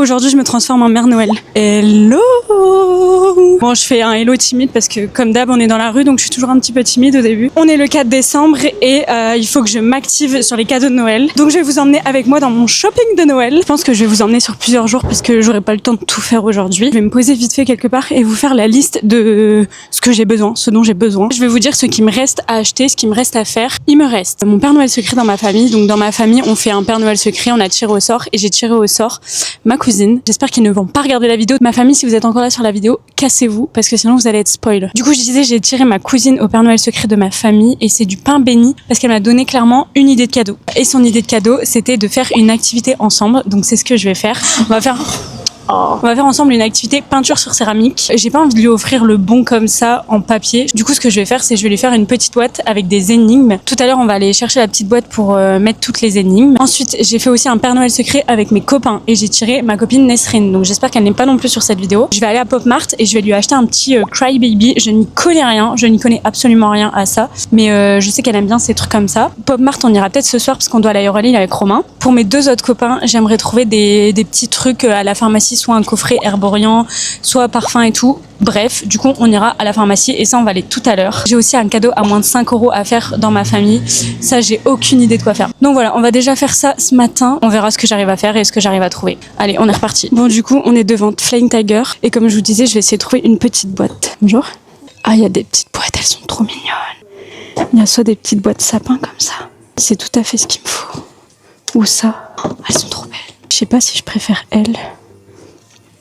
Aujourd'hui, je me transforme en Mère Noël. Hello! Bon, je fais un hello timide parce que, comme d'hab, on est dans la rue, donc je suis toujours un petit peu timide au début. On est le 4 décembre et il faut que je m'active sur les cadeaux de Noël. Donc, je vais vous emmener avec moi dans mon shopping de Noël. Je pense que je vais vous emmener sur plusieurs jours parce que j'aurai pas le temps de tout faire aujourd'hui. Je vais me poser vite fait quelque part et vous faire la liste de ce que j'ai besoin, ce dont j'ai besoin. Je vais vous dire ce qui me reste à acheter, ce qui me reste à faire. Il me reste mon Père Noël secret dans ma famille. Donc, dans ma famille, on fait un Père Noël secret, on a tiré au sort et j'ai tiré au sort ma cousine. J'espère qu'ils ne vont pas regarder la vidéo de ma famille. Si vous êtes encore là sur la vidéo, cassez-vous parce que sinon vous allez être spoil. Du coup, je disais, j'ai tiré ma cousine au Père Noël secret de ma famille et c'est du pain béni parce qu'elle m'a donné clairement une idée de cadeau. Et son idée de cadeau, c'était de faire une activité ensemble. Donc c'est ce que je vais faire. On va faire ensemble une activité peinture sur céramique. J'ai pas envie de lui offrir le bon comme ça en papier. Du coup, ce que je vais faire, c'est je vais lui faire une petite boîte avec des énigmes. Tout à l'heure, on va aller chercher la petite boîte pour mettre toutes les énigmes. Ensuite, j'ai fait aussi un Père Noël secret avec mes copains et j'ai tiré ma copine Nesrine. Donc j'espère qu'elle n'est pas non plus sur cette vidéo. Je vais aller à Pop Mart et je vais lui acheter un petit Cry Baby. Je n'y connais rien, je n'y connais absolument rien à ça, mais je sais qu'elle aime bien ces trucs comme ça. Pop Mart, on ira peut-être ce soir parce qu'on doit aller à Euroleague avec Romain. Pour mes deux autres copains, j'aimerais trouver des petits trucs à la pharmacie, soit un coffret Herborian, soit parfum et tout. Bref, du coup, on ira à la pharmacie et ça, on va aller tout à l'heure. J'ai aussi un cadeau à moins de 5 € à faire dans ma famille. Ça, j'ai aucune idée de quoi faire. Donc voilà, on va déjà faire ça ce matin. On verra ce que j'arrive à faire et ce que j'arrive à trouver. Allez, on est reparti. Bon, du coup, on est devant Flying Tiger et comme je vous disais, je vais essayer de trouver une petite boîte. Bonjour. Ah, il y a des petites boîtes, elles sont trop mignonnes. Il y a soit des petites boîtes sapins comme ça. C'est tout à fait ce qu'il me faut. Ou ça. Oh, elles sont trop belles. Je sais pas si je préfère elle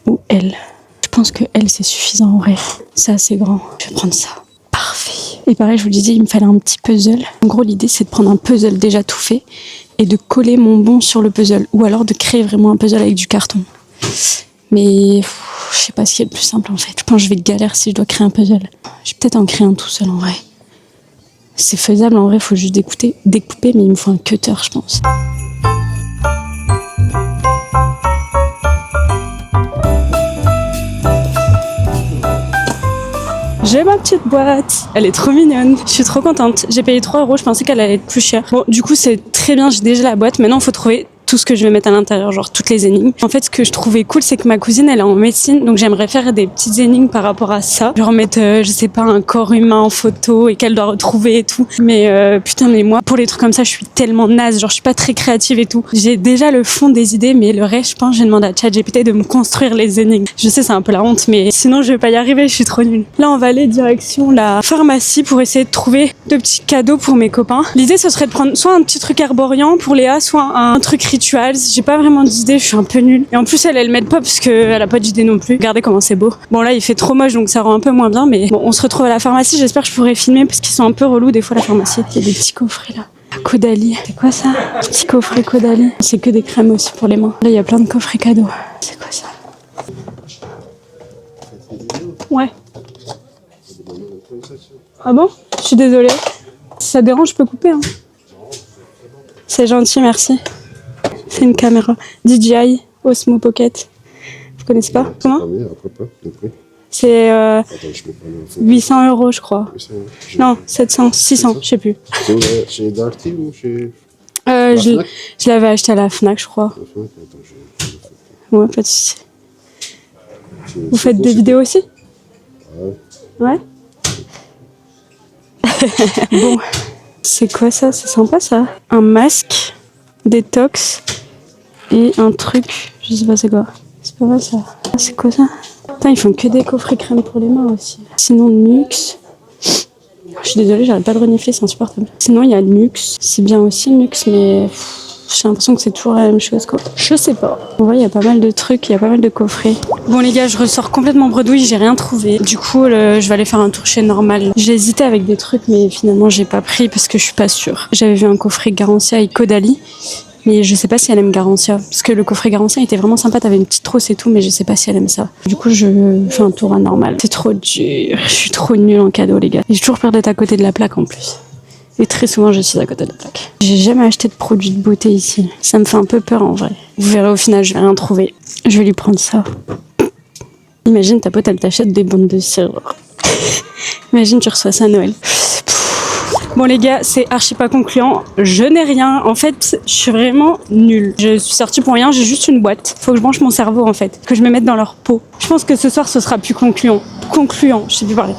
ou elle. Je pense que elle, c'est suffisant en vrai. C'est assez grand. Je vais prendre ça. Parfait. Et pareil, je vous le disais, il me fallait un petit puzzle. En gros, l'idée, c'est de prendre un puzzle déjà tout fait et de coller mon bon sur le puzzle. Ou alors de créer vraiment un puzzle avec du carton. Mais je sais pas ce qui est le plus simple en fait. Je pense que je vais galérer si je dois créer un puzzle. Je vais peut-être en créer un tout seul en vrai. C'est faisable en vrai, il faut juste découper, mais il me faut un cutter, je pense. J'ai ma petite boîte. Elle est trop mignonne. Je suis trop contente. J'ai payé 3 €. Je pensais qu'elle allait être plus chère. Bon, du coup, c'est très bien. J'ai déjà la boîte. Maintenant, il faut trouver tout ce que je vais mettre à l'intérieur, genre toutes les énigmes. En fait, ce que je trouvais cool, c'est que ma cousine, elle est en médecine, donc j'aimerais faire des petites énigmes par rapport à ça. Genre mettre, je sais pas, un corps humain en photo et qu'elle doit retrouver et tout. Mais putain, mais moi, pour les trucs comme ça, je suis tellement naze. Genre, je suis pas très créative et tout. J'ai déjà le fond des idées, mais le reste, je pense, j'ai demandé à ChatGPT de me construire les énigmes. Je sais, c'est un peu la honte, mais sinon, je vais pas y arriver. Je suis trop nulle. Là, on va aller direction la pharmacie pour essayer de trouver de petits cadeaux pour mes copains. L'idée, ce serait de prendre soit un petit truc Herborian pour Léa, soit un truc Rituals. J'ai pas vraiment d'idée, je suis un peu nulle. Et en plus, elle m'aide pas parce qu'elle a pas d'idée non plus. Regardez comment c'est beau. Bon, là, il fait trop moche, donc ça rend un peu moins bien, mais bon, on se retrouve à la pharmacie. J'espère que je pourrai filmer parce qu'ils sont un peu relous des fois, la pharmacie. Il y a des petits coffrets là. Caudalie. C'est quoi ça? Petit coffret Caudalie. C'est que des crèmes aussi pour les mains. Là, il y a plein de coffrets cadeaux. C'est quoi ça? Ouais. Ah bon? Je suis désolée. Si ça dérange, je peux couper, hein. C'est gentil, merci. C'est une caméra DJI Osmo Pocket. Vous connaissez pas? Comment? C'est 800 €, je crois. Non, 700, 600, je sais plus. C'est chez Darty ou chez... Je l'avais acheté à la Fnac, je crois. Ouais, pas de soucis. Vous faites des vidéos aussi? Ouais. Bon, c'est quoi ça? C'est sympa ça. Un masque, détox et un truc, je sais pas c'est quoi. C'est pas mal ça. C'est quoi ça? Putain, ils font que des coffrets crème pour les mains aussi. Sinon, Nux. Je suis désolée, j'arrête pas de renifler, c'est insupportable. Sinon, il y a Nux. C'est bien aussi Nux, mais j'ai l'impression que c'est toujours la même chose, quoi. Je sais pas. En vrai, il y a pas mal de trucs, il y a pas mal de coffrets. Bon, les gars, je ressors complètement bredouille, j'ai rien trouvé. Du coup, je vais aller faire un tour chez Normal. J'ai hésité avec des trucs, mais finalement, j'ai pas pris parce que je suis pas sûre. J'avais vu un coffret Garancia et Caudalie. Mais je sais pas si elle aime Garancia. Parce que le coffret Garancia était vraiment sympa, t'avais une petite trousse et tout, mais je sais pas si elle aime ça. Du coup, je fais un tour à Normal. C'est trop dur. Je suis trop nulle en cadeau, les gars. Et j'ai toujours peur d'être à côté de la plaque en plus. Et très souvent, je suis à côté de la plaque. J'ai jamais acheté de produits de beauté ici. Ça me fait un peu peur en vrai. Vous verrez au final, je vais rien trouver. Je vais lui prendre ça. Imagine ta pote, elle t'achète des bandes de cire. Imagine, tu reçois ça à Noël. Bon les gars, c'est archi pas concluant. Je n'ai rien. En fait, je suis vraiment nulle. Je suis sortie pour rien, j'ai juste une boîte. Faut que je branche mon cerveau en fait, que je me mette dans leur peau. Je pense que ce soir, ce sera plus concluant. Concluant, je sais plus parler.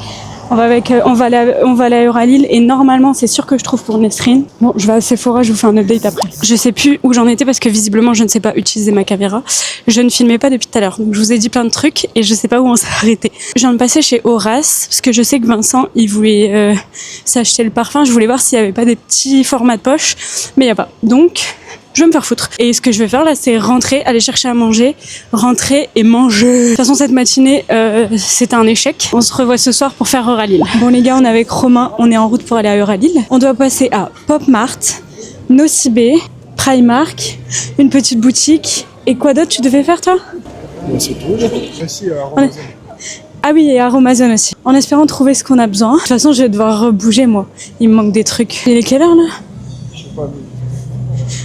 On va aller à Euralil et normalement c'est sûr que je trouve pour Nesrine. Bon, je vais à Sephora, je vous fais un update après. Je sais plus où j'en étais parce que visiblement je ne sais pas utiliser ma caméra. Je ne filmais pas depuis tout à l'heure, donc je vous ai dit plein de trucs et je sais pas où on s'est arrêté. Je viens de passer chez Horace parce que je sais que Vincent il voulait s'acheter le parfum. Je voulais voir s'il y avait pas des petits formats de poche, mais il y a pas. Donc je vais me faire foutre. Et ce que je vais faire là, c'est rentrer, aller chercher à manger, rentrer et manger. De toute façon, cette matinée, c'était un échec. On se revoit ce soir pour faire Euralil. Bon les gars, on est avec Romain, on est en route pour aller à Euralil. On doit passer à Pop Mart, Nocibé, Primark, une petite boutique. Et quoi d'autre tu devais faire toi? C'est tout. Merci à Amazon. Ah oui, et Aromazone aussi. En espérant trouver ce qu'on a besoin. De toute façon, je vais devoir bouger moi. Il me manque des trucs. Il est quelle heure là? Je sais pas.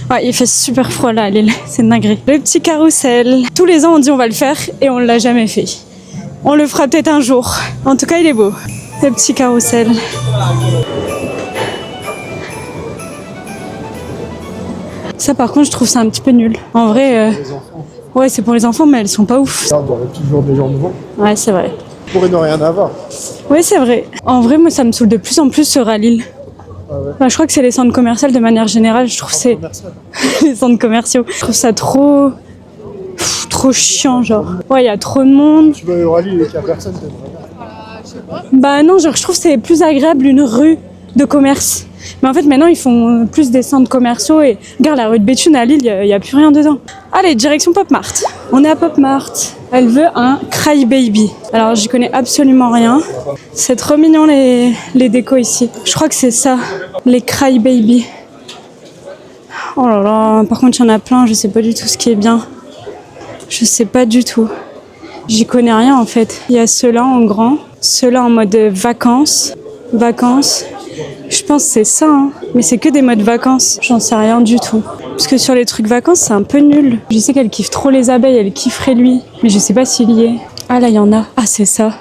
Ouais, il fait super froid là à Lille, c'est une dinguerie. Le petit carrousel. Tous les ans on dit on va le faire et on l'a jamais fait. On le fera peut-être un jour. En tout cas il est beau. Le petit carrousel. Ça par contre je trouve ça un petit peu nul. En vrai, Les enfants. ouais c'est pour les enfants mais elles sont pas ouf. Regarde, il y a toujours des gens devant. Ouais c'est vrai. On pourrait ne rien avoir. Ouais c'est vrai. En vrai moi ça me saoule de plus en plus ce Lille. Ah ouais. Bah, je crois que c'est les centres commerciaux de manière générale. Je trouve que c'est Commercial. les centres commerciaux. Je trouve ça trop chiant genre. Ouais il y a trop de monde. Tu vas à Euralil et qu'il n'y a personne, t'aimerais bien. Bah non, genre je trouve que c'est plus agréable une rue de commerce. Mais en fait maintenant ils font plus des centres commerciaux et regarde la rue de Béthune à Lille, il y a plus rien dedans. Allez, direction Pop Mart. On est à Pop Mart. Elle veut un Cry Baby. Alors j'y connais absolument rien. C'est trop mignon les décos ici. Je crois que c'est ça, les Cry Baby. Oh là là, par contre il y en a plein, je sais pas du tout ce qui est bien. Je sais pas du tout. J'y connais rien en fait. Il y a ceux-là en grand, ceux-là en mode vacances. Vacances. Je pense que c'est ça, hein. Mais c'est que des modes vacances. J'en sais rien du tout. Parce que sur les trucs vacances, c'est un peu nul. Je sais qu'elle kiffe trop les abeilles, elle kifferait lui. Mais je sais pas s'il y est. Ah là, il y en a. Ah, c'est ça.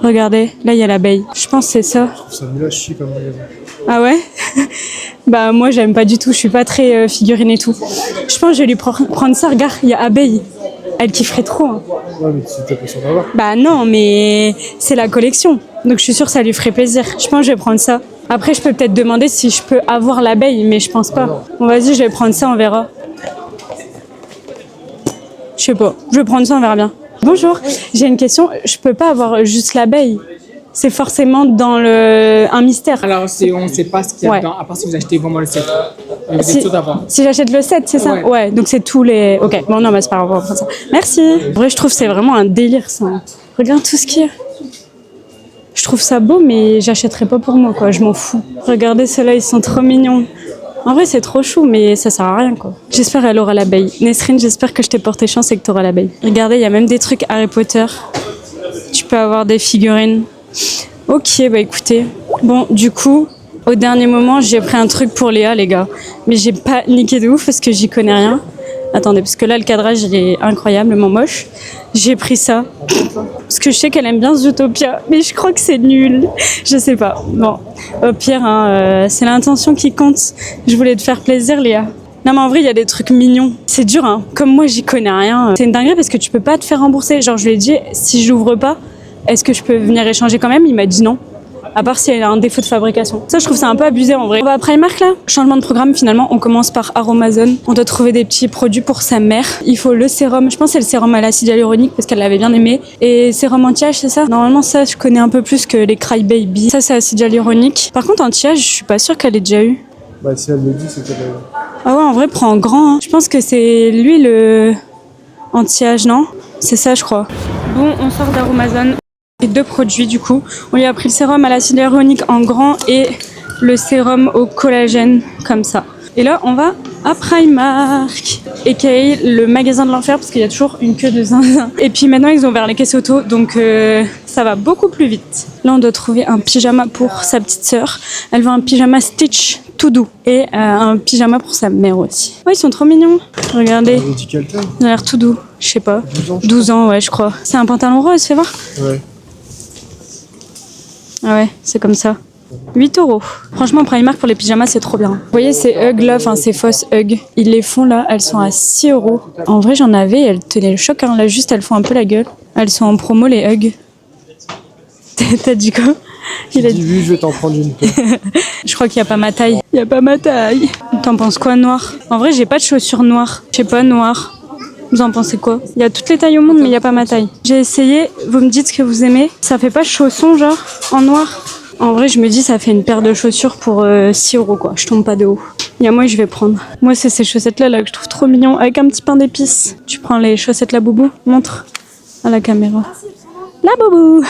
Regardez, là, il y a l'abeille. Je pense que c'est ça. Ça me lâche chier comme magasin. Ah ouais? Bah moi, j'aime pas du tout. Je suis pas très figurine et tout. Je pense que je vais lui prendre ça. Regarde, il y a abeille. Elle kifferait trop, hein. Ouais, mais t'as pas sûr d'avoir. Bah non, mais c'est la collection. Donc je suis sûre que ça lui ferait plaisir. Je pense que je vais prendre ça. Après, je peux peut-être demander si je peux avoir l'abeille, mais je pense pas. Bon, vas-y, je vais prendre ça, on verra. Je sais pas. Je vais prendre ça, on verra bien. Bonjour, j'ai une question. Je peux pas avoir juste l'abeille. C'est forcément dans un mystère. Alors, on ne sait pas ce qu'il y a Ouais. dedans, à part si vous achetez vraiment le set. Mais vous Si- êtes sûr d'avoir. Si j'achète le set, c'est ça? Ouais. Ouais, donc c'est tous les... Ok, bon non, bah c'est pas grave, on va prendre ça. Merci. En vrai, je trouve que c'est vraiment un délire, ça. Regarde tout ce qu'il y a. Je trouve ça beau, mais j'achèterai pas pour moi, quoi. Je m'en fous. Regardez, ceux-là, ils sont trop mignons. En vrai, c'est trop chou, mais ça sert à rien, quoi. J'espère qu'elle aura l'abeille. Nesrine, j'espère que je t'ai porté chance et que t'auras l'abeille. Regardez, il y a même des trucs Harry Potter. Tu peux avoir des figurines. Ok, bah écoutez. Bon, du coup, au dernier moment, j'ai pris un truc pour Léa, les gars. Mais j'ai pas niqué de ouf parce que j'y connais rien. Attendez, parce que là, le cadrage, il est incroyablement moche. J'ai pris ça. Parce que je sais qu'elle aime bien Zootopia, mais je crois que c'est nul. Je sais pas. Bon, au pire, hein, c'est l'intention qui compte. Je voulais te faire plaisir, Léa. Non, mais en vrai, il y a des trucs mignons. C'est dur, hein. Comme moi, j'y connais rien. C'est une dinguerie parce que tu peux pas te faire rembourser. Genre, je lui ai dit, si je l'ouvre pas, est-ce que je peux venir échanger quand même? Il m'a dit non. À part s'il y a un défaut de fabrication. Ça, je trouve ça un peu abusé en vrai. On va à Primark là. Changement de programme finalement. On commence par Aromazone. On doit trouver des petits produits pour sa mère. Il faut le sérum. Je pense que c'est le sérum à l'acide hyaluronique parce qu'elle l'avait bien aimé. Et sérum anti-âge, c'est ça? Normalement, ça, je connais un peu plus que les Cry Baby. Ça, c'est acide hyaluronique. Par contre, anti-âge, je suis pas sûre qu'elle ait déjà eu. Bah, si elle le dit, c'est qu'elle Ah ouais, en vrai, prends en grand. Hein. Je pense que c'est lui le anti-âge, non? C'est ça, je crois. Bon, on sort d'Aromazone. Et deux produits du coup. On lui a pris le sérum à l'acide hyaluronique en grand et le sérum au collagène comme ça. Et là on va à Primark, aka le magasin de l'enfer parce qu'il y a toujours une queue de zinzin. Et puis maintenant ils ont ouvert les caisses auto donc ça va beaucoup plus vite. Là on doit trouver un pyjama pour sa petite sœur. Elle veut un pyjama Stitch tout doux et un pyjama pour sa mère aussi. Oh ils sont trop mignons. Regardez, avait dit quelqu'un. ils ont l'air tout doux. Je sais pas. 12 ans. 12 ans ouais je crois. C'est un pantalon rose, fais voir. Ouais. Ah ouais, c'est comme ça. 8 €. Franchement, Primark pour les pyjamas, c'est trop bien. Vous voyez, ces Hug là, enfin ces fausses Hug, ils les font là, elles sont à 6 €. En vrai, j'en avais, elles tenaient le choc, hein. Là, juste, elles font un peu la gueule. Elles sont en promo, les Hug. T'as dit quoi? Il a dit oui, je vais t'en prendre une paire. Je crois qu'il n'y a pas ma taille. Il n'y a pas ma taille. T'en penses quoi, noir? En vrai, j'ai pas de chaussures noires. Je sais pas, noir. Vous en pensez quoi? Il y a toutes les tailles au monde, mais il n'y a pas ma taille. J'ai essayé, vous me dites ce que vous aimez. Ça fait pas chausson, genre, en noir? En vrai, je me dis, ça fait une paire de chaussures pour 6 € quoi. Je tombe pas de haut. Il y a moi, je vais prendre. Moi, c'est ces chaussettes-là là, que je trouve trop mignon, avec un petit pain d'épices. Tu prends les chaussettes là, Boubou? Montre à la caméra. Là, Boubou!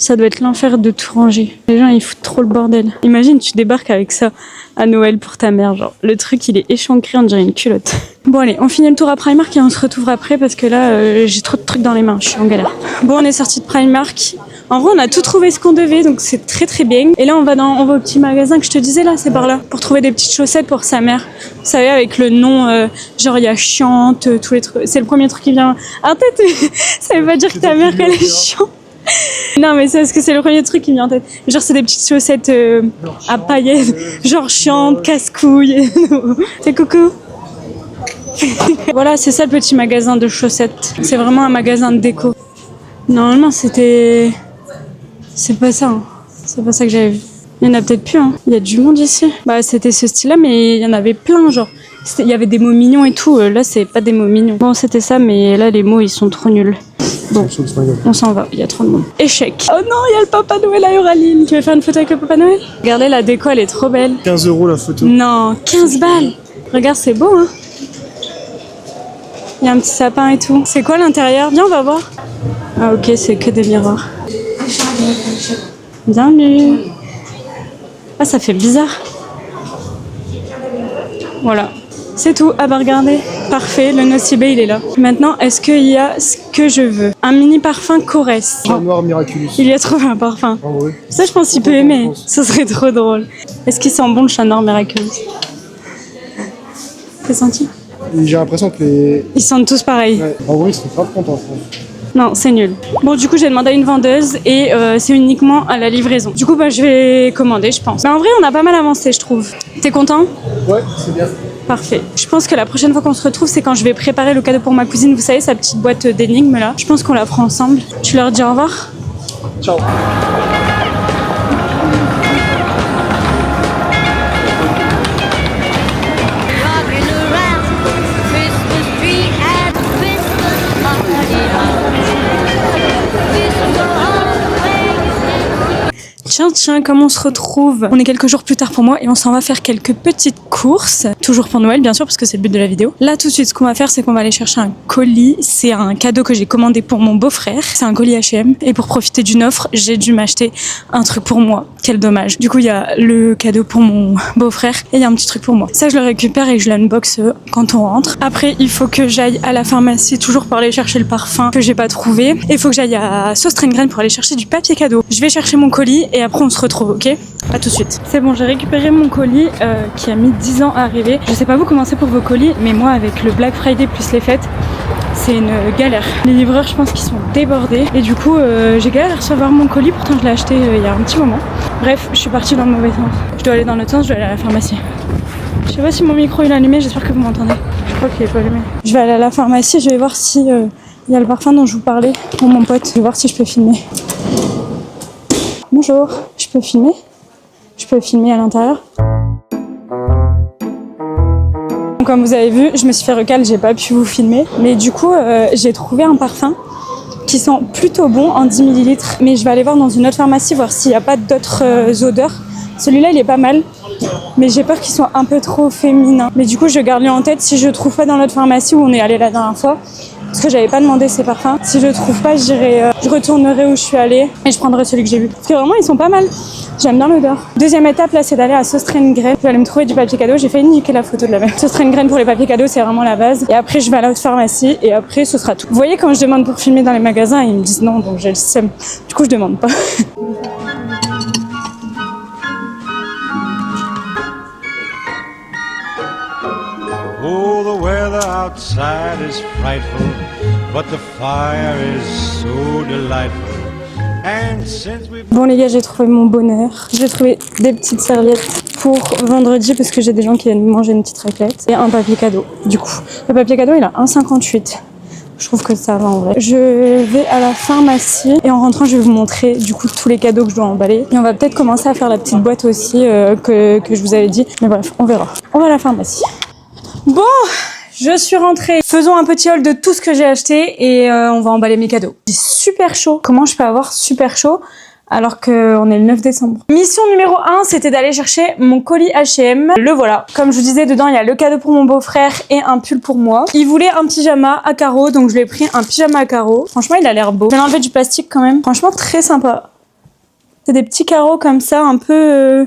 Ça doit être l'enfer de tout ranger. Les gens, ils foutent trop le bordel. Imagine, tu débarques avec ça à Noël pour ta mère. Genre, le truc, il est échancré, on dirait une culotte. Bon, allez, on finit le tour à Primark et on se retrouve après parce que là, j'ai trop de trucs dans les mains. Je suis en galère. Bon, on est sorti de Primark. En vrai, on a tout trouvé ce qu'on devait, donc c'est très très bien. Et là, on va au petit magasin que je te disais là, c'est par là, pour trouver des petites chaussettes pour sa mère. Vous savez, avec le nom, genre il y a chiante, tous les trucs. C'est le premier truc qui vient. En tête, ça veut pas dire que ta mère elle est chiante. Non, mais c'est parce que c'est le premier truc qui me vient en tête. Genre, c'est des petites chaussettes à paillettes, genre chiante, casse-couille. C'est coucou. Voilà, c'est ça le petit magasin de chaussettes. C'est vraiment un magasin de déco. Normalement, c'était. C'est pas ça. Hein. C'est pas ça que j'avais vu. Il y en a peut-être plus. Hein. Il y a du monde ici. Bah, c'était ce style-là, mais il y en avait plein. Genre, il y avait des mots mignons et tout. Là, c'est pas des mots mignons. Bon, c'était ça, mais là, les mots, ils sont trop nuls. Bon, on s'en va, il y a trop de monde. Échec. Oh non, il y a le Papa Noël à Euraline. Tu veux faire une photo avec le Papa Noël? Regardez, la déco, elle est trop belle. 15 € la photo. Non, 15 balles. Regarde, c'est beau, hein. Il y a un petit sapin et tout. C'est quoi l'intérieur? Viens, on va voir. Ah ok, c'est que des miroirs. Bienvenue. Ah, ça fait bizarre. Voilà. C'est tout. Ah bah regardez. Parfait, le nocibé il est là. Maintenant, est-ce qu'il y a ce que je veux? Un mini parfum Corès. Un noir Miraculous. Il y a trouvé un parfum. En vrai. Ça, je pense qu'il peut aimer. Ce serait trop drôle. Est-ce qu'il sent bon le chat noir Miraculous? T'as senti? J'ai l'impression que les. Ils sentent tous pareil. Ouais. En vrai, ils sont grave contents, je pense. Non, c'est nul. Bon, du coup, j'ai demandé à une vendeuse et c'est uniquement à la livraison. Du coup, bah, je vais commander, je pense. Mais en vrai, on a pas mal avancé, je trouve. T'es content? Ouais, c'est bien. Parfait. Je pense que la prochaine fois qu'on se retrouve, c'est quand je vais préparer le cadeau pour ma cousine. Vous savez, sa petite boîte d'énigmes là. Je pense qu'on la fera ensemble. Tu leur dis au revoir? Ciao. Tiens, comment on se retrouve? On est quelques jours plus tard pour moi et on s'en va faire quelques petites courses. Toujours pour Noël, bien sûr, parce que c'est le but de la vidéo. Là, tout de suite, ce qu'on va faire, c'est qu'on va aller chercher un colis. C'est un cadeau que j'ai commandé pour mon beau-frère. C'est un colis H&M. Et pour profiter d'une offre, j'ai dû m'acheter un truc pour moi. Quel dommage. Du coup, il y a le cadeau pour mon beau-frère et il y a un petit truc pour moi. Ça, je le récupère et je l'unbox quand on rentre. Après, il faut que j'aille à la pharmacie, toujours pour aller chercher le parfum que j'ai pas trouvé. Et il faut que j'aille à Sostrengrain pour aller chercher du papier cadeau. Je vais chercher mon colis et après on se retrouve, ok? À tout de suite. C'est bon, j'ai récupéré mon colis qui a mis 10 ans à arriver. Je sais pas vous comment c'est pour vos colis, mais moi avec le Black Friday plus les fêtes, c'est une galère. Les livreurs, je pense qu'ils sont débordés et du coup j'ai galéré à recevoir mon colis, pourtant je l'ai acheté il y a un petit moment. Bref, je suis partie dans le mauvais sens. Je dois aller dans l'autre sens, je dois aller à la pharmacie. Je sais pas si mon micro il est allumé, j'espère que vous m'entendez. Je crois qu'il est pas allumé. Je vais aller à la pharmacie, je vais voir si il y a le parfum dont je vous parlais pour mon pote. Je vais voir si je peux filmer. Bonjour, je peux filmer? Je peux filmer à l'intérieur? Comme vous avez vu, je me suis fait recal, j'ai pas pu vous filmer. Mais du coup, j'ai trouvé un parfum qui sent plutôt bon en 10 ml. Mais je vais aller voir dans une autre pharmacie, voir s'il n'y a pas d'autres odeurs. Celui-là, il est pas mal. Mais j'ai peur qu'il soit un peu trop féminin. Mais du coup, je garde lui en tête si je trouve pas dans l'autre pharmacie où on est allé la dernière fois. Parce que j'avais pas demandé ces parfums. Si je trouve pas, je retournerai où je suis allée et je prendrai celui que j'ai vu. Parce que vraiment, ils sont pas mal. J'aime bien l'odeur. Deuxième étape, là, c'est d'aller à Sostrengrain. Je vais aller me trouver du papier cadeau. J'ai failli niquer la photo de la meuf. Sostrengrain pour les papiers cadeaux, c'est vraiment la base. Et après, je vais à l'autre pharmacie et après, ce sera tout. Vous voyez, quand je demande pour filmer dans les magasins, ils me disent non, donc j'ai le seum. Du coup, je demande pas. Oh, the weather outside is frightful, but the fire is so delightful. And since we've Bon les gars, j'ai trouvé mon bonheur. J'ai trouvé des petites serviettes pour vendredi parce que j'ai des gens qui viennent manger une petite raclette. Et un papier cadeau. Du coup, le papier cadeau il a 1,58. Je trouve que ça va en vrai. Je vais à la pharmacie et en rentrant je vais vous montrer du coup tous les cadeaux que je dois emballer. Et on va peut-être commencer à faire la petite boîte aussi que je vous avais dit. Mais bref, on verra. On va à la pharmacie. Bon, je suis rentrée. Faisons un petit haul de tout ce que j'ai acheté et on va emballer mes cadeaux. J'ai super chaud. Comment je peux avoir super chaud alors qu'on est le 9 décembre. Mission numéro 1, c'était d'aller chercher mon colis H&M. Le voilà. Comme je vous disais, dedans, il y a le cadeau pour mon beau-frère et un pull pour moi. Il voulait un pyjama à carreaux, donc je lui ai pris un pyjama à carreaux. Franchement, il a l'air beau. Je vais enlever du plastique quand même. Franchement, très sympa. C'est des petits carreaux comme ça, un peu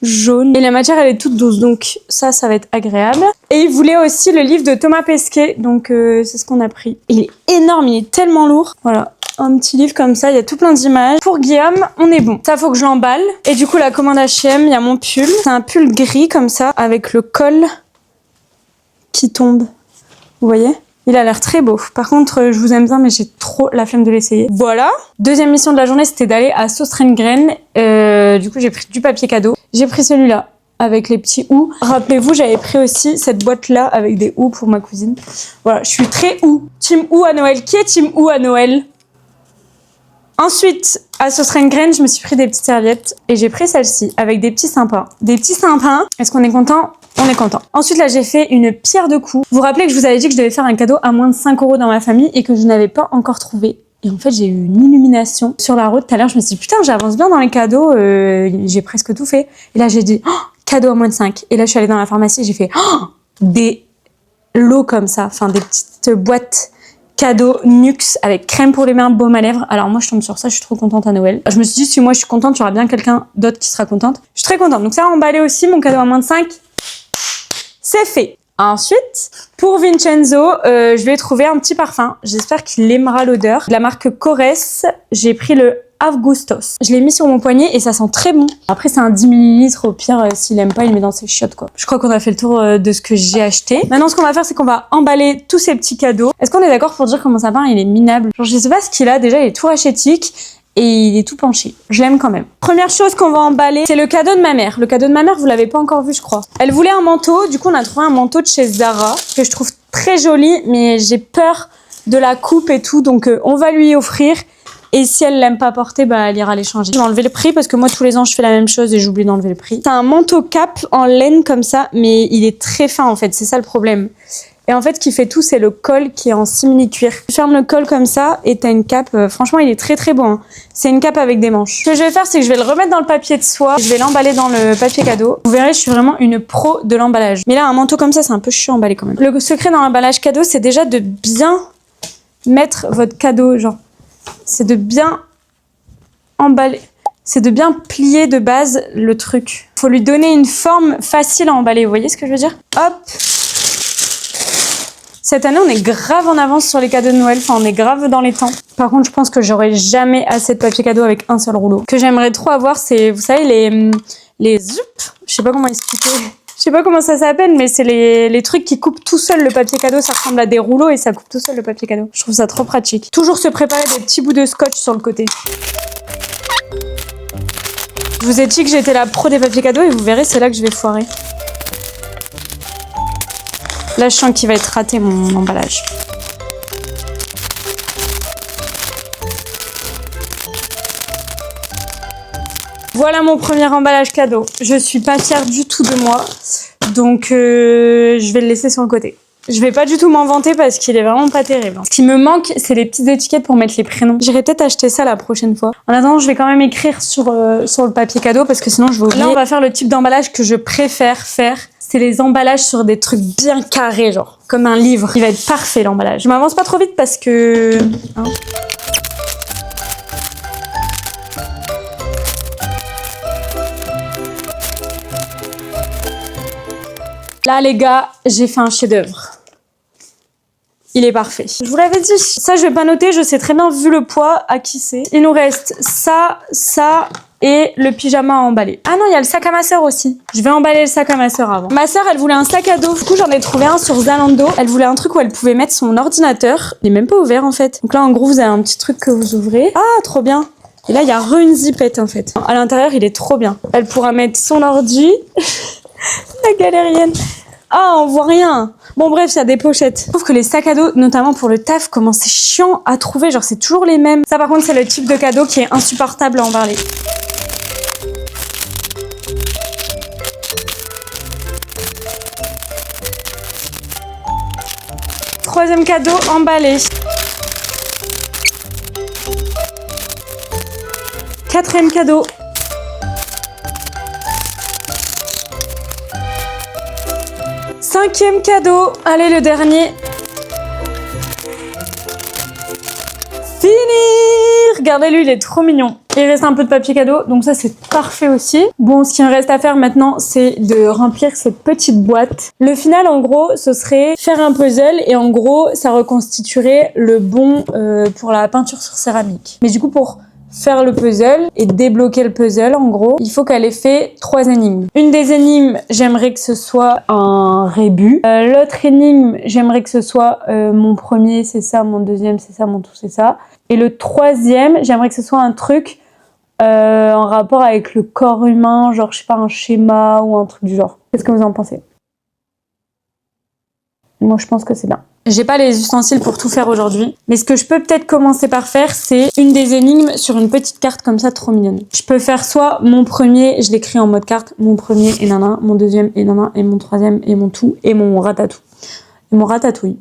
jaune. Et la matière, elle est toute douce, donc ça va être agréable. Et il voulait aussi le livre de Thomas Pesquet, donc c'est ce qu'on a pris. Il est énorme, il est tellement lourd. Voilà. Un petit livre comme ça, il y a tout plein d'images. Pour Guillaume, on est bon. Ça, faut que je l'emballe. Et du coup, la commande H&M, il y a mon pull. C'est un pull gris comme ça, avec le col qui tombe. Vous voyez ? Il a l'air très beau. Par contre, je vous aime bien, mais j'ai trop la flemme de l'essayer. Voilà. Deuxième mission de la journée, c'était d'aller à Sostrengren. Du coup, j'ai pris du papier cadeau. J'ai pris celui-là avec les petits ou. Rappelez-vous, j'avais pris aussi cette boîte-là avec des ou pour ma cousine. Voilà, je suis très ou. Team ou à Noël. Qui est team ou à Noël ? Ensuite, à Sostrengren, je me suis pris des petites serviettes et j'ai pris celle-ci avec des petits sympas. Des petits sympas. Est-ce qu'on est content ? On est content. Ensuite, là, j'ai fait une pierre de coups. Vous vous rappelez que je vous avais dit que je devais faire un cadeau à moins de 5 € dans ma famille et que je n'avais pas encore trouvé. Et en fait, j'ai eu une illumination sur la route. Tout à l'heure, je me suis dit, putain, j'avance bien dans les cadeaux. J'ai presque tout fait. Et là, j'ai dit, oh, cadeau à moins de 5. Et là, je suis allée dans la pharmacie et j'ai fait des lots comme ça. Enfin, des petites boîtes cadeau Nux avec crème pour les mains, baume à lèvres. Alors moi je tombe sur ça, je suis trop contente à Noël. Je me suis dit si moi je suis contente, il y aura bien quelqu'un d'autre qui sera contente. Je suis très contente. Donc ça a emballé aussi mon cadeau à moins de 5. C'est fait. Ensuite, pour Vincenzo, je lui ai trouvé un petit parfum. J'espère qu'il aimera l'odeur. De la marque Corès, j'ai pris le Augustos. Je l'ai mis sur mon poignet et ça sent très bon. Après, c'est un 10 ml. Au pire, s'il aime pas, il met dans ses chiottes, quoi. Je crois qu'on a fait le tour de ce que j'ai acheté. Maintenant, ce qu'on va faire, c'est qu'on va emballer tous ces petits cadeaux. Est-ce qu'on est d'accord pour dire que mon sapin, il est minable? Genre, je sais pas ce qu'il a. Déjà, il est tout rachétique. Et il est tout penché. Je l'aime quand même. Première chose qu'on va emballer, c'est le cadeau de ma mère. Le cadeau de ma mère, vous l'avez pas encore vu, je crois. Elle voulait un manteau. Du coup, on a trouvé un manteau de chez Zara que je trouve très joli, mais j'ai peur de la coupe et tout. Donc, on va lui offrir. Et si elle l'aime pas porter, bah, elle ira l'échanger. Je vais enlever le prix parce que moi, tous les ans, je fais la même chose et j'oublie d'enlever le prix. C'est un manteau cap en laine comme ça, mais il est très fin, en fait. C'est ça le problème. Et en fait, ce qui fait tout, c'est le col qui est en simili-cuir. Tu fermes le col comme ça et t'as une cape. Franchement, il est très très beau. Hein. C'est une cape avec des manches. Ce que je vais faire, c'est que je vais le remettre dans le papier de soie. Je vais l'emballer dans le papier cadeau. Vous verrez, je suis vraiment une pro de l'emballage. Mais là, un manteau comme ça, c'est un peu chiant à emballer quand même. Le secret dans l'emballage cadeau, c'est déjà de bien mettre votre cadeau, genre. C'est de bien emballer. C'est de bien plier de base le truc. Faut lui donner une forme facile à emballer. Vous voyez ce que je veux dire? Hop! Cette année, on est grave en avance sur les cadeaux de Noël. Enfin, on est grave dans les temps. Par contre, je pense que j'aurai jamais assez de papier cadeau avec un seul rouleau. Ce que j'aimerais trop avoir, c'est, vous savez, les zup. Je sais pas comment expliquer. Je sais pas comment ça s'appelle, mais c'est les trucs qui coupent tout seul le papier cadeau. Ça ressemble à des rouleaux et ça coupe tout seul le papier cadeau. Je trouve ça trop pratique. Toujours se préparer des petits bouts de scotch sur le côté. Je vous ai dit que j'étais la pro des papiers cadeaux et vous verrez, c'est là que je vais foirer. Là, je sens qu'il va être raté mon emballage. Voilà mon premier emballage cadeau. Je suis pas fière du tout de moi, donc je vais le laisser sur le côté. Je vais pas du tout m'en vanter parce qu'il est vraiment pas terrible. Ce qui me manque, c'est les petites étiquettes pour mettre les prénoms. J'irai peut-être acheter ça la prochaine fois. En attendant, je vais quand même écrire sur le papier cadeau parce que sinon je vais oublier. Là, on va faire le type d'emballage que je préfère faire. C'est les emballages sur des trucs bien carrés, genre comme un livre. Il va être parfait l'emballage. Je m'avance pas trop vite parce que... Hein. Là, les gars, j'ai fait un chef-d'œuvre. Il est parfait. Je vous l'avais dit. Ça, je vais pas noter. Je sais très bien, vu le poids, à qui c'est. Il nous reste ça, ça et le pyjama à emballer. Ah non, il y a le sac à ma sœur aussi. Je vais emballer le sac à ma sœur avant. Ma sœur, elle voulait un sac à dos. Du coup, j'en ai trouvé un sur Zalando. Elle voulait un truc où elle pouvait mettre son ordinateur. Il est même pas ouvert, en fait. Donc là, en gros, vous avez un petit truc que vous ouvrez. Ah, trop bien. Et là, il y a une zipette en fait. À l'intérieur, il est trop bien. Elle pourra mettre son ordi. La galérienne. Ah, on voit rien. Bon, bref, il y a des pochettes. Je trouve que les sacs à dos, notamment pour le taf, comment c'est chiant à trouver. Genre, c'est toujours les mêmes. Ça, par contre, c'est le type de cadeau qui est insupportable à emballer. Troisième cadeau emballé. Quatrième cadeau. Cinquième cadeau. Allez, le dernier. Fini! Regardez-lui, il est trop mignon. Il reste un peu de papier cadeau, donc ça c'est parfait aussi. Bon, ce qu'il me reste à faire maintenant, c'est de remplir cette petite boîte. Le final, en gros, ce serait faire un puzzle et en gros, ça reconstituerait le bon pour la peinture sur céramique. Mais du coup, pour faire le puzzle et débloquer le puzzle, en gros, il faut qu'elle ait fait 3 énigmes. Une des énigmes, j'aimerais que ce soit un rébut. L'autre énigme, j'aimerais que ce soit mon premier, c'est ça, mon deuxième, c'est ça, mon tout, c'est ça. Et le troisième, j'aimerais que ce soit un truc en rapport avec le corps humain, genre, je sais pas, un schéma ou un truc du genre. Qu'est-ce que vous en pensez? Moi, je pense que c'est bien. J'ai pas les ustensiles pour tout faire aujourd'hui, mais ce que je peux peut-être commencer par faire, c'est une des énigmes sur une petite carte comme ça, trop mignonne. Je peux faire soit mon premier, je l'écris en mode carte, mon premier et nana, mon deuxième et nana, et mon troisième et mon tout, et mon ratatou. Et mon ratatouille.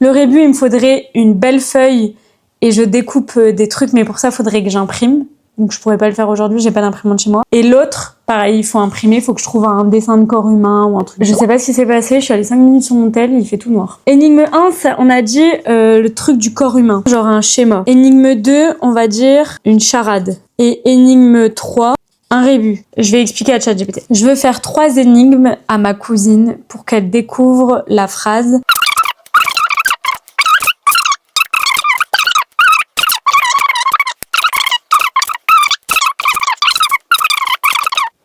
Le rébut, il me faudrait une belle feuille et je découpe des trucs, mais pour ça, il faudrait que j'imprime. Donc je pourrais pas le faire aujourd'hui, j'ai pas d'imprimante chez moi. Et l'autre, pareil, il faut imprimer, il faut que je trouve un dessin de corps humain ou un truc. Je sais pas ce qui s'est passé, je suis allée 5 minutes sur mon tel, il fait tout noir. Énigme 1, on a dit le truc du corps humain, genre un schéma. Énigme 2, on va dire une charade. Et énigme 3, un rébut. Je vais expliquer à ChatGPT. Je veux faire 3 énigmes à ma cousine pour qu'elle découvre la phrase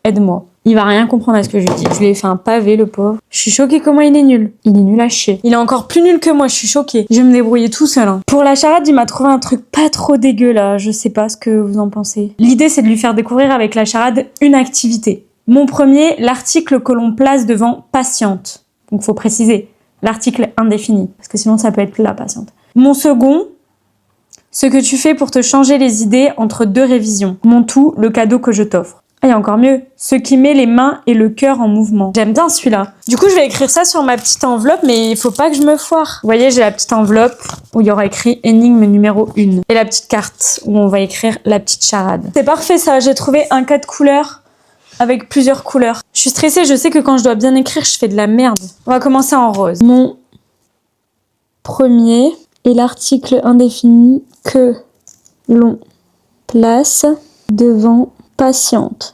aide-moi. Il va rien comprendre à ce que je lui dis. Je lui ai fait un pavé, le pauvre. Je suis choquée comment il est nul. Il est nul à chier. Il est encore plus nul que moi, je suis choquée. Je vais me débrouiller tout seul. Hein. Pour la charade, il m'a trouvé un truc pas trop dégueu là. Je sais pas ce que vous en pensez. L'idée, c'est de lui faire découvrir avec la charade une activité. Mon premier, l'article que l'on place devant patiente. Donc faut préciser. L'article indéfini. Parce que sinon, ça peut être la patiente. Mon second, ce que tu fais pour te changer les idées entre 2 révisions. Mon tout, le cadeau que je t'offre. Ah, il y a encore mieux. Ce qui met les mains et le cœur en mouvement. J'aime bien celui-là. Du coup, je vais écrire ça sur ma petite enveloppe, mais il faut pas que je me foire. Vous voyez, j'ai la petite enveloppe où il y aura écrit énigme numéro 1. Et la petite carte où on va écrire la petite charade. C'est parfait ça, j'ai trouvé un 4 couleurs avec plusieurs couleurs. Je suis stressée, je sais que quand je dois bien écrire, je fais de la merde. On va commencer en rose. Mon premier est l'article indéfini que l'on place devant patiente.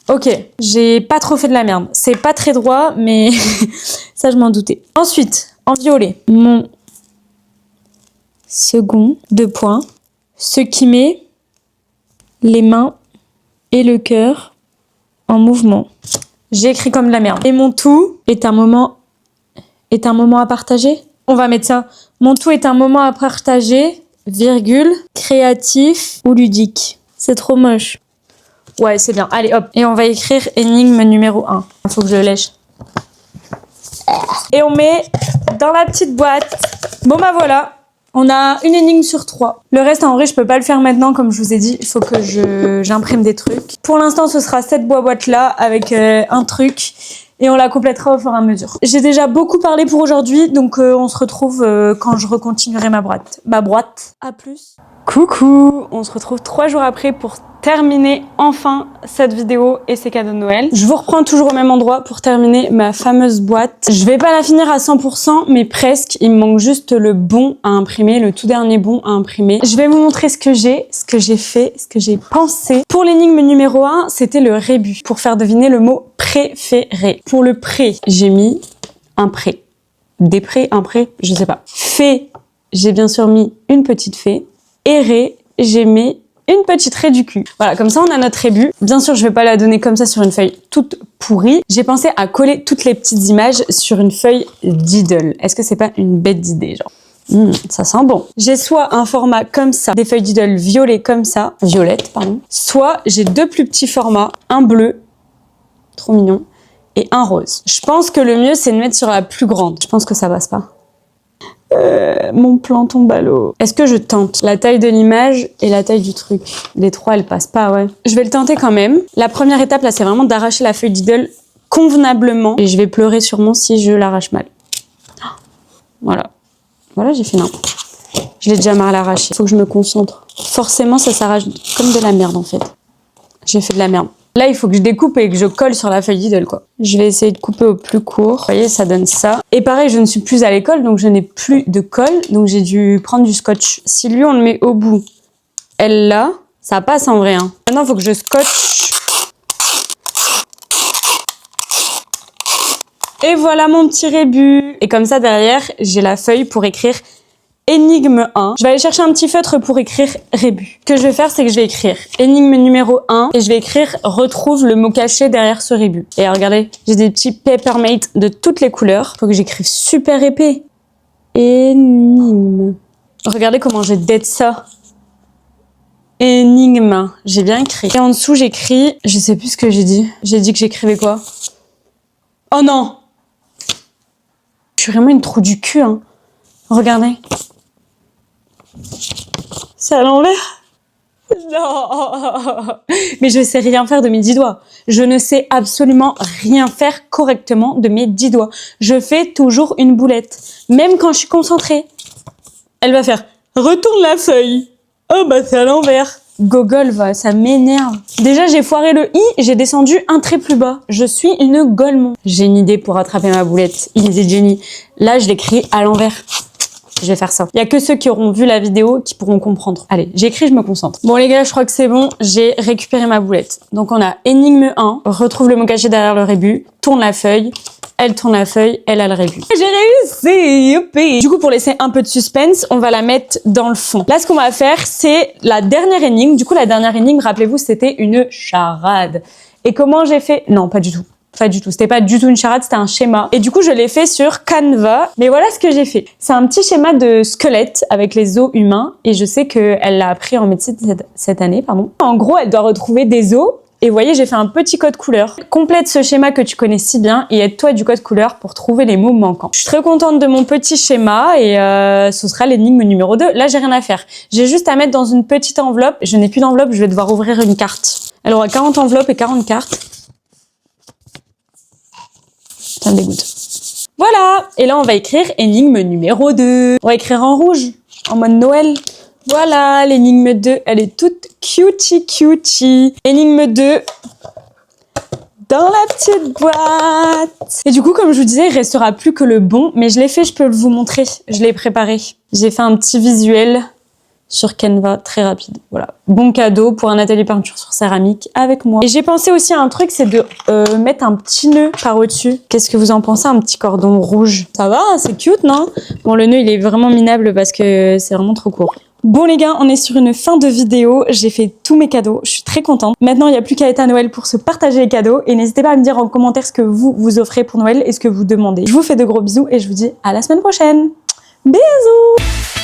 Ok, j'ai pas trop fait de la merde. C'est pas très droit, mais ça je m'en doutais. Ensuite, en violet, mon second, 2 points, ce qui met les mains et le cœur en mouvement. J'ai écrit comme de la merde. Et mon tout est un moment à partager. On va mettre ça. Mon tout est un moment à partager, virgule, créatif ou ludique. C'est trop moche. Ouais, c'est bien. Allez, hop. Et on va écrire énigme numéro 1. Il faut que je le lèche. Et on met dans la petite boîte. Bon, bah voilà. On a une énigme sur 3. Le reste, en vrai, je peux pas le faire maintenant, comme je vous ai dit. Il faut que j'imprime des trucs. Pour l'instant, ce sera cette boîte-là avec un truc. Et on la complétera au fur et à mesure. J'ai déjà beaucoup parlé pour aujourd'hui, donc on se retrouve quand je recontinuerai ma boîte. À plus. Coucou, on se retrouve 3 jours après pour terminer enfin cette vidéo et ces cadeaux de Noël. Je vous reprends toujours au même endroit pour terminer ma fameuse boîte. Je vais pas la finir à 100%, mais presque. Il me manque juste le bon à imprimer, le tout dernier bon à imprimer. Je vais vous montrer ce que j'ai fait, ce que j'ai pensé. Pour l'énigme numéro 1, c'était le rébut, pour faire deviner le mot préféré. Pour le pré, j'ai mis un pré. Des prés, un pré, je sais pas. Fée, j'ai bien sûr mis une petite fée. Et ré, j'ai mis une petite raie du cul. Voilà, comme ça on a notre rébut. Bien sûr, je vais pas la donner comme ça sur une feuille toute pourrie. J'ai pensé à coller toutes les petites images sur une feuille Diddle. Est-ce que c'est pas une bête d'idée, genre? Ça sent bon. J'ai soit un format comme ça, des feuilles d'idole violet comme ça, violette, pardon. Soit j'ai 2 plus petits formats, un bleu, trop mignon, et un rose. Je pense que le mieux, c'est de mettre sur la plus grande. Je pense que ça passe pas. Mon plan tombe à l'eau. Est-ce que je tente la taille de l'image et la taille du truc? Les 3, elles passent pas, ouais. Je vais le tenter quand même. La première étape, là, c'est vraiment d'arracher la feuille d'idole convenablement. Et je vais pleurer sûrement si je l'arrache mal. Voilà. Voilà, j'ai fait n'importe. Je l'ai déjà mal arraché. Il faut que je me concentre. Forcément, ça s'arrache comme de la merde, en fait. J'ai fait de la merde. Là, il faut que je découpe et que je colle sur la feuille d'idole, quoi. Je vais essayer de couper au plus court. Vous voyez, ça donne ça. Et pareil, je ne suis plus à l'école, donc je n'ai plus de colle. Donc j'ai dû prendre du scotch. Si lui, on le met au bout, elle là, ça passe en vrai. Hein. Maintenant, il faut que je scotche. Et voilà mon petit rébut. Et comme ça, derrière, j'ai la feuille pour écrire énigme 1. Je vais aller chercher un petit feutre pour écrire rébut. Ce que je vais faire, c'est que je vais écrire énigme numéro 1 et je vais écrire retrouve le mot caché derrière ce rébut. Et regardez, j'ai des petits Papermate de toutes les couleurs. Faut que j'écrive super épais. Énigme. Regardez comment j'ai dead ça. Énigme. J'ai bien écrit. Et en dessous, j'écris, je sais plus ce que j'ai dit. J'ai dit que j'écrivais quoi? Oh non! Je suis vraiment une trou du cul, hein. Regardez. C'est à l'envers? Non. Mais je sais rien faire de mes 10 doigts. Je ne sais absolument rien faire correctement de mes 10 doigts. Je fais toujours une boulette. Même quand je suis concentrée. Elle va faire « Retourne la feuille ». Oh bah c'est à l'envers. Gogol, va, ça m'énerve. Déjà, j'ai foiré le i, j'ai descendu un trait plus bas. Je suis une golemon. J'ai une idée pour rattraper ma boulette. Easy Jenny. Là, je l'écris à l'envers. Je vais faire ça. Il y a que ceux qui auront vu la vidéo qui pourront comprendre. Allez, j'écris, je me concentre. Bon les gars, je crois que c'est bon. J'ai récupéré ma boulette. Donc on a énigme 1, retrouve le mot caché derrière le rébut, tourne la feuille, elle tourne la feuille, elle a le rébut. J'ai réussi, youpi. Du coup, pour laisser un peu de suspense, on va la mettre dans le fond. Là, ce qu'on va faire, c'est la dernière énigme. Du coup, la dernière énigme, rappelez-vous, c'était une charade. Et comment j'ai fait? Non, pas du tout. Pas du tout. C'était pas du tout une charade, c'était un schéma. Et du coup, je l'ai fait sur Canva. Mais voilà ce que j'ai fait. C'est un petit schéma de squelette avec les os humains. Et je sais qu'elle l'a appris en médecine cette année, pardon. En gros, elle doit retrouver des os. Et vous voyez, j'ai fait un petit code couleur. Complète ce schéma que tu connais si bien et aide-toi du code couleur pour trouver les mots manquants. Je suis très contente de mon petit schéma et ce sera l'énigme numéro 2. Là, j'ai rien à faire. J'ai juste à mettre dans une petite enveloppe. Je n'ai plus d'enveloppe, je vais devoir ouvrir une carte. Elle aura 40 enveloppes et 40 cartes. Ça me dégoûte. Voilà. Et là, on va écrire énigme numéro 2. On va écrire en rouge, en mode Noël. Voilà, l'énigme 2, elle est toute cutie. Énigme 2, dans la petite boîte. Et du coup, comme je vous disais, il restera plus que le bon. Mais je l'ai fait, je peux vous montrer. Je l'ai préparé. J'ai fait un petit visuel sur Canva, très rapide. Voilà, bon cadeau pour un atelier peinture sur céramique avec moi. Et j'ai pensé aussi à un truc, c'est de mettre un petit nœud par au-dessus. Qu'est-ce que vous en pensez, un petit cordon rouge? Ça va, c'est cute, non? Bon, le nœud, il est vraiment minable parce que c'est vraiment trop court. Bon les gars, on est sur une fin de vidéo. J'ai fait tous mes cadeaux, je suis très contente. Maintenant, il n'y a plus qu'à être à Noël pour se partager les cadeaux. Et n'hésitez pas à me dire en commentaire ce que vous offrez pour Noël et ce que vous demandez. Je vous fais de gros bisous et je vous dis à la semaine prochaine. Bisous!